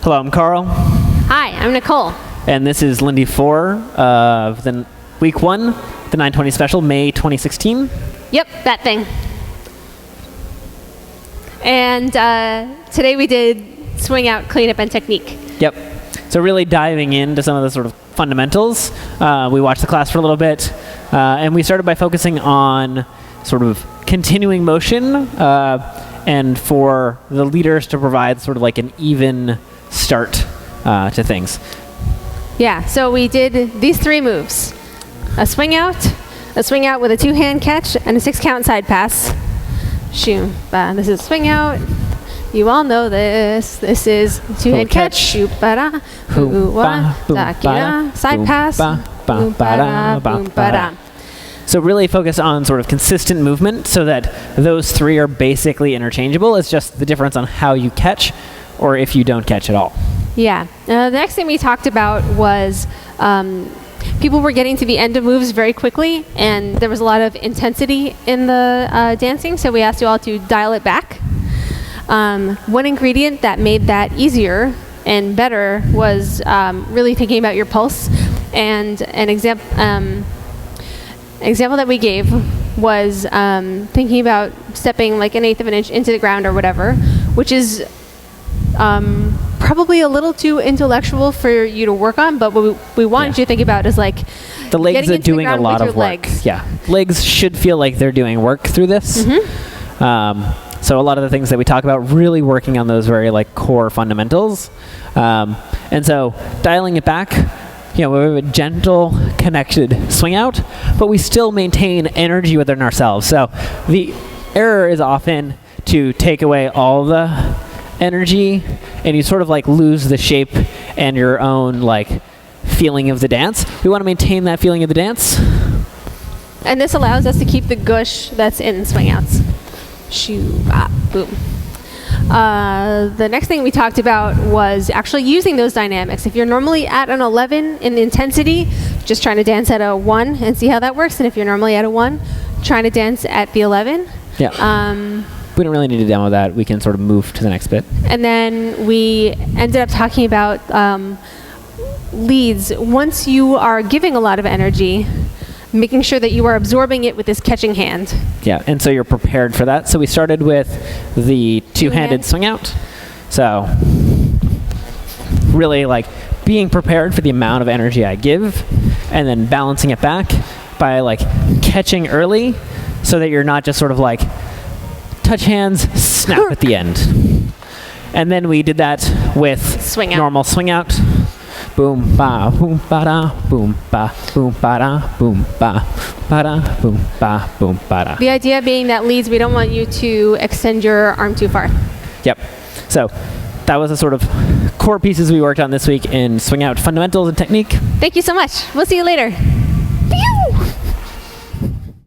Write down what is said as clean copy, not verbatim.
Hello, I'm Carl. Hi, I'm Nicole. And this is Lindy 4 of the week 1, the 920 special, May 2016. Yep, that thing. And today we did swing out, cleanup, and technique. Yep. So really diving into some of the sort of fundamentals. We watched the class for a little bit, and we started by focusing on sort of continuing motion and for the leaders to provide sort of like an even start to things. Yeah, so we did these 3 moves. A swing out with a 2-hand catch, and a 6-count side pass. Shoom. This is swing out. You all know this. This is 2-hand catch. Shoop ba-da. Hoo-wah. Da-ki-da. Side pass. Boom ba-da. Boom ba-da. So really focus on sort of consistent movement so that those 3 are basically interchangeable. It's just the difference on how you catch or if you don't catch at all. Yeah. The next thing we talked about was people were getting to the end of moves very quickly, and there was a lot of intensity in the dancing, so we asked you all to dial it back. One ingredient that made that easier and better was really thinking about your pulse. And an example that we gave was thinking about stepping like 1/8 of an inch into the ground or whatever, which is probably a little too intellectual for you to work on, but what we wanted you to think about is like the legs are doing a lot of work. Legs. Yeah, legs should feel like they're doing work through this. Mm-hmm. So a lot of the things that we talk about, really working on those very like core fundamentals, and so dialing it back. We have a gentle, connected swing out, but we still maintain energy within ourselves. So the error is often to take away all the energy, and you sort of like lose the shape and your own like feeling of the dance. We want to maintain that feeling of the dance. And this allows us to keep the gush that's in swing outs. Shoo, ah, boom. The next thing we talked about was actually using those dynamics. If you're normally at an 11 in intensity, just trying to dance at a 1 and see how that works. And if you're normally at a 1, trying to dance at the 11. Yeah. We don't really need to demo that. We can sort of move to the next bit. And then we ended up talking about leads. Once you are giving a lot of energy, making sure that you are absorbing it with this catching hand. Yeah, and so you're prepared for that. So we started with the 2-handed swing out. So really like being prepared for the amount of energy I give, and then balancing it back by like catching early so that you're not just sort of like touch hands, snap at the end. And then we did that with normal swing out. Boom ba boom ba da boom ba boom ba da boom ba boom ba boom ba da. The idea being that leads, we don't want you to extend your arm too far. Yep. So that was the sort of core pieces we worked on this week in swing out fundamentals and technique. Thank you so much. We'll see you later. Pew!